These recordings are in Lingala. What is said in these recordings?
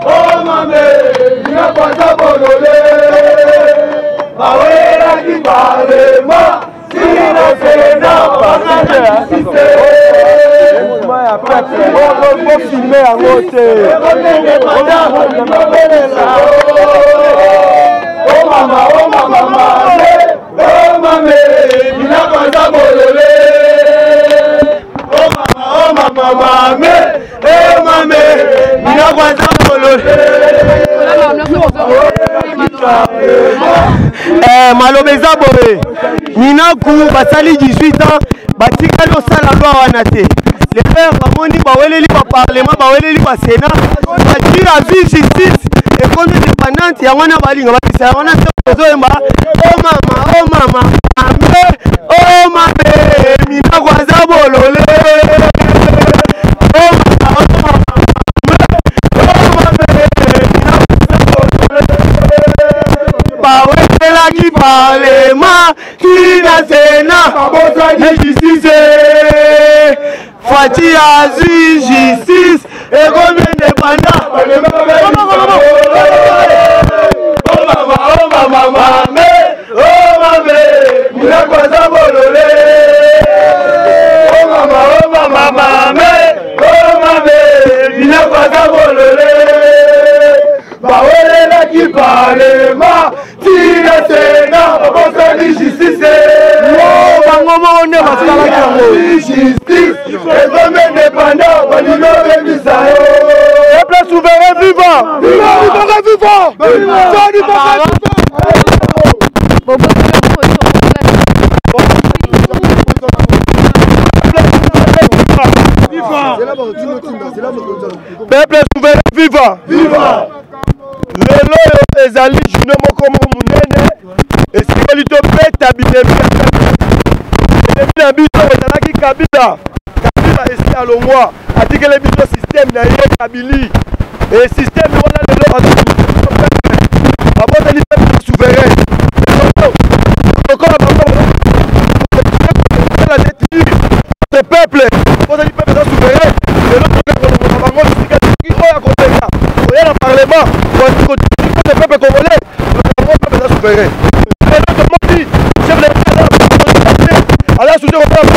oh mame, ina kwanza bolole. Bawela ki parema, sina sena bakana sise. Maya pepe, bo filmer angote. Oh mama, mame, oh mame, ina kwanza bolole. Oh mama, mame, oh mame, ina kwanza bolole. Malobeza boye nina ku basali 18 ans batikali osala loi wana te les pères bamoni baweleli ba parlement baweleli ba sénat bati la vie justice ekomi indépendante yango na balinga bakisa yango na tozoyemba oh mama mame oh mame mina kwanza bolole qui parlement qui n'a sénat justice Fati Azu justice et comme indépendant oh mama mame mina kwanza bolole oh mama mame mina kwanza bolole bawelela ki parlement tina sena babosani justice bango mone basalaki yango justice ekomi indépendant balingo bebisa yo peuple souverain vivant peuple souverain vivant lelo ezali journée moko monene esikeli topeta bilemi na biso ezalaki kabila esi alongwa atikele biso système na ye kabili e système wana lelo aboteli peuple souverain lokola ce peuple aboteli peuple souverain lelo bango oyo akotenga oya na parlement le peuple congolais, le peuple souverain. Chef de l'État, à la soutien au peuple,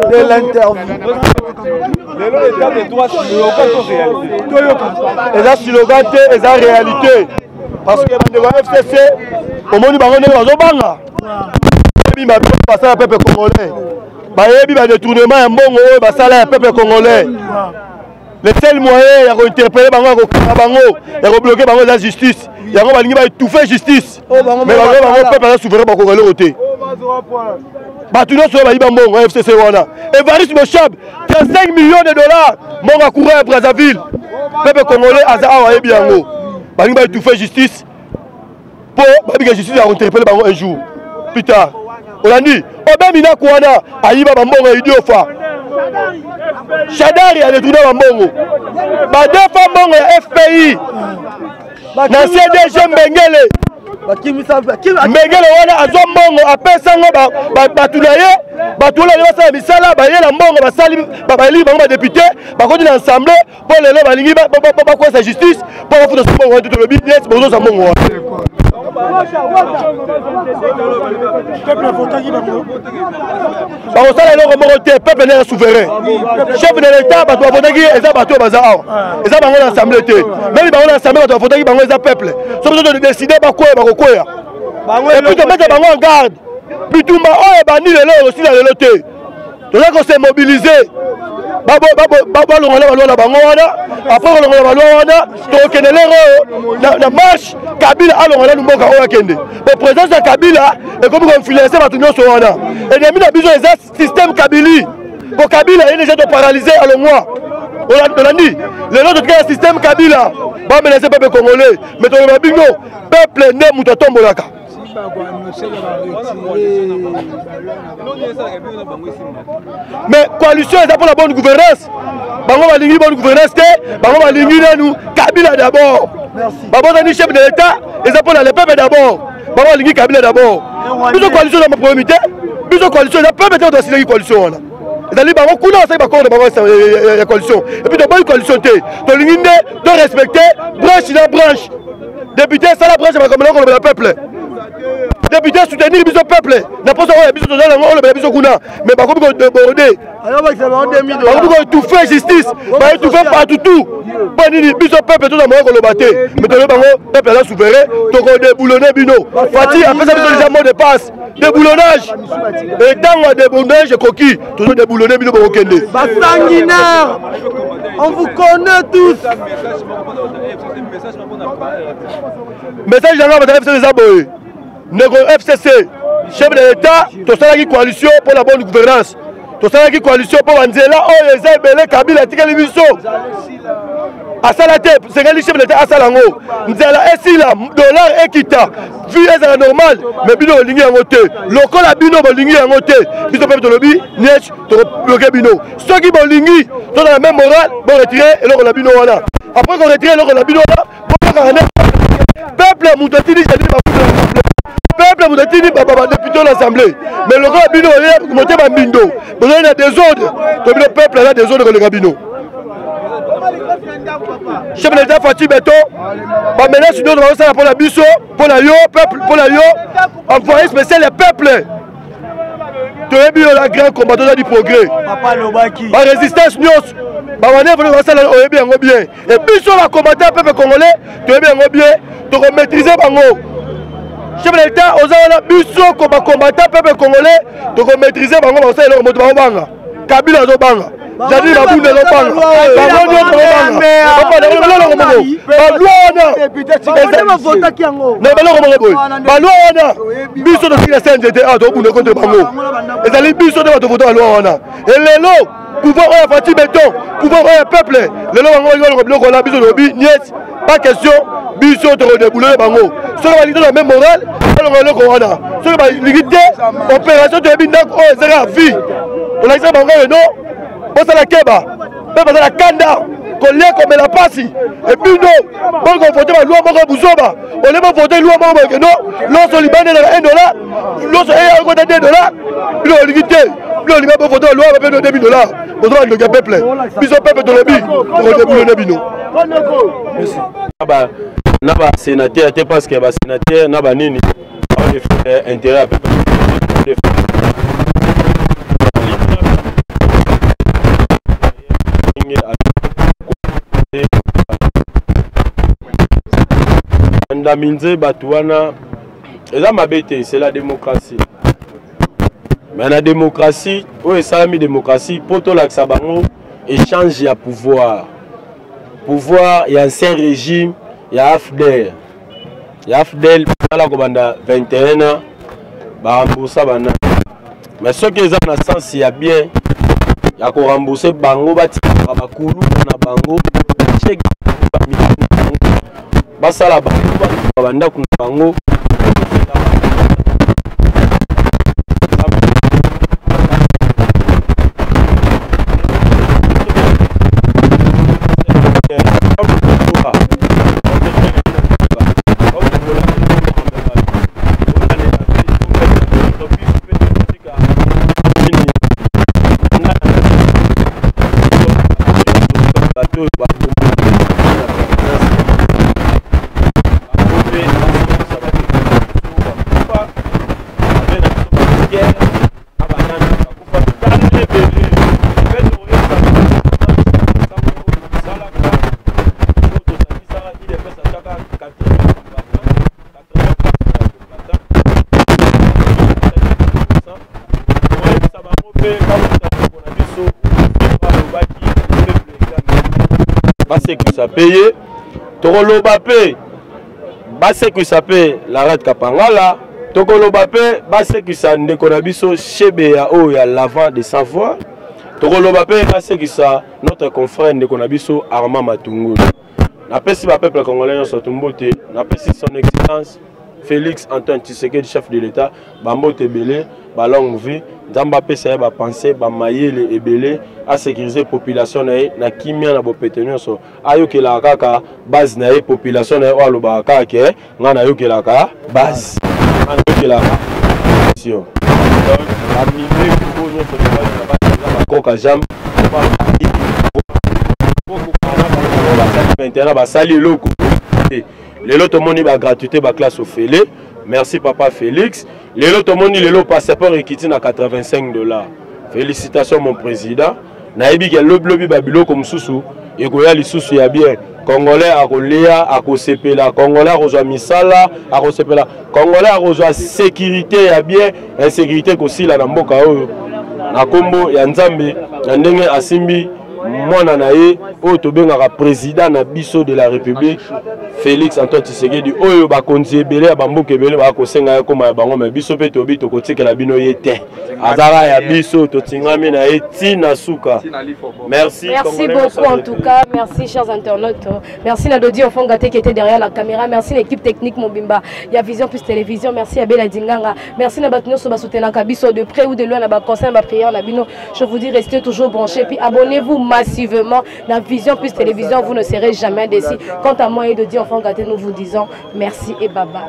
De l'interview. Et ça, slogan, et ça, réalité. Parce que le FCC, au moment où on est dans le banga, il m'a passé à peuple congolais. Il y a un détournement, un bon peuple congolais. Le seul moyen, il y a interpellé, il y a bloqué la justice. Il y a étouffé la justice. Mais le peuple est souverain pour le côté. Batuno sur la Ibambon, FCC Wana. Evariste Mochab, 35 millions de dollars. Mon a couru à Brazzaville. Peuple congolais, Azaa et Biango. Bani va étouffer justice. Pour la justice a interpellé un jour. Plus tard. On a dit, Obamina Kouana, Aïba Bambon et Idiofa. Chadari a détourné Bambongo. Deux femmes Bambongo et FPI. L'ancien DG Mbengele. Mbengele wana azwa mbongo apesa ngo batula ye batula ye basala misala bayela mbongo basali babali bango badepute bakoti na assemblée po lelo balingi bakwesa justice po bafuta mbongo wana tutolobi yes bozoza mbongo wana bakosala eloko moko te peuple nde souverain chef de l'état bato bavotaki eza bato oyo baza awa eza bango na assemblée te meme bango na assemblée bato bavotaki bango eza peuple so biso todeside bakoya bakokoya epuis tomete bango en garde bitumba oyo ebandi lelo osila lelo te toza kose mobilize balongola balwa na bango wana apres kolongola balwa wana tokokende lero na marche Kabila alongola mboka oyo akende po présence ya Kabila ekomi koinfluence bato nyonso wana ennemi na biso eza système Kabili po Kabila ye déjà to paralyser alongwa Olandi, les autres qui système Kabila, va menacer le peuple congolais. Mais ton babino, peuple né Moutatombolaka. Mais coalition est pour la bonne gouvernance. Bango va lingi bonne gouvernance, bango va lingi nous Kabila d'abord. Bango va chef de l'État, et ça pour le peuple d'abord. Bango va lingi Kabila d'abord. Biso coalition dans ma proximité, biso coalition, la peuple est dans la coalition. Ils bango kuna ça bango la coalition. Et puis de bonne coalition té. To lingi de respecter branche dans branche. Député ça la branche va comme le peuple. Député soutenir le peuple. N'a pas ça le biso kuna. Mais bango ko border. Alors va tout faire justice, va tout faire partout tout. Pas ni biso peuple tout dans ko le battre. Mais to bango peuple là souverain, to ko déboulonner bino. Fati a fait ça les mots de passe. Déboulonnage. Et dans le déboulonnage coquille, toujours déboulonner bino pour okende. Sanguinaire. On vous connaît tous. Message dans la FCC des aboyés. Nego FCC, chef de l'État, tout ça qui coalition pour la bonne gouvernance. Tout ça qui coalition pour Anzela, oh les Zébélé, Kabila, Tikali Bisso. À ça la tête, c'est le chef de l'État à Salango. Nzela est si là, dollar équita, vie est normal, mais bino lingi en côté. Local à bino lingi en côté. Biso peuple de lobby, nièche, to bloquer bino. Ceux qui lingi, sont dans la même morale, bon retirer et l'on a bino wana. Après qu'on retire l'on a bino là, bon peuple Moutatini, j'ai dit peuple Moutatini, papa député de l'Assemblée. Mais le gars bino est monté par Bindo. Besoin de désordre. Le peuple a des ordres que le gabino. Chef de l'État Fatih Beto, maintenant si nous avons ça pour la biso, pour la yo, peuple, pour la yo, envoyé spécial les peuples. Tu as vu la grande combattant du progrès. La résistance nous, on est ça bien. Et puis sur la combattant peuple congolais, tu as bien, tu as maîtrisé Bango. Chef de l'État, aux gens biso combattant peuple congolais, tu as maîtrisé Bango, ça est le mot de Banga. Kabila Zobanga. J'ai dit la boule de l'Obanga. pas question biso de redébouler bango sur la ligne de la même morale le corona sur la limite opération de bindak o zera vie on a dit bango non on la keba on la kanda collé comme la passe et puis non bon on voter la loi moko buzoba on est pas voter loi moko que non l'on libanais $1 l'on est à côté $2 le limité le libanais voter la loi avec $2 on doit le peuple biso peuple de l'obi redébouler bino. Merci. Naba sénateur était parce que ba sénateur naba nini on fait intérêt à peuple. Ndaminze batuana eza mabete c'est la démocratie. Mais la démocratie, où est ça mi démocratie pour to la bango échange ya pouvoir. Pouvoir, il y a un ancien régime, il y a AFDEL. Il y a AFDEL, il y a 21 ans, il y a remboursé. Mais ce qui est dans le sens, il y a bien, il y a remboursé Bango, il y a Bango, Bango. Que ça paye, Tokolo Bapé, basse que ça paye la rate Kapangala, Tokolo Bapé, basse que ça ne konabiso chebe ya o ya l'avant de Savoie, tokoloba pe asekisa notre confrère ndeko na biso Armand Matungulu. Napesi ba peuple congolais nyonso tumbote, napesi son excellence Félix Antoine Tshisekedi, chef de l'État, bambote belé, ba longue vie, nzamba pesa ba penser, ba mayele ebele à sécuriser population na kimia na bopete nyonso. Ayokela kaka base na population na o loba kaka ke ngana yokela ka base. Ngana yokela ka mission. Donc la mine ko nyonso ba koka jam maintenant basali loko lelo tomoni ba gratuité ba classe au Félé. Merci papa Félix. Lelo tomoni lelo passeport ekiti na $85. Félicitations mon président. Nayebi ke lobby babilo comme susu ekoya lisusu ya bien. Congolais akolia akosepela, Congolais akozwa misala akosepela, Congolais akozwa sécurité ya bien, insécurité kosila na mboka oyo. Na kombo ya Nzambe na ndenge asimbi mwana na ye oyo tobengaka président na biso de la République Félix Antoine Tshisekedi oyo bakonzi ebele ya bamboka ebele bakosenga ye koma ya bango me biso pe tobi tokotikela bino ye te azala ya biso totingami na ye tina suka. Merci beaucoup en tout cas, merci chers internautes, merci Nadodi Ofongate qui était derrière la caméra, merci l'équipe technique Mobimba, il y a Vision plus télévision, merci Abela Dinganga, merci Nabatino Soba soutenir Kabiso de près ou de loin, na conseil na prière na bino. Je vous dis restez toujours branchés puis abonnez-vous massivement dans Vision plus télévision, vous ne serez jamais déçus. Quant à moi et de Dieu Enfant Gâté, nous vous disons merci et bye bye.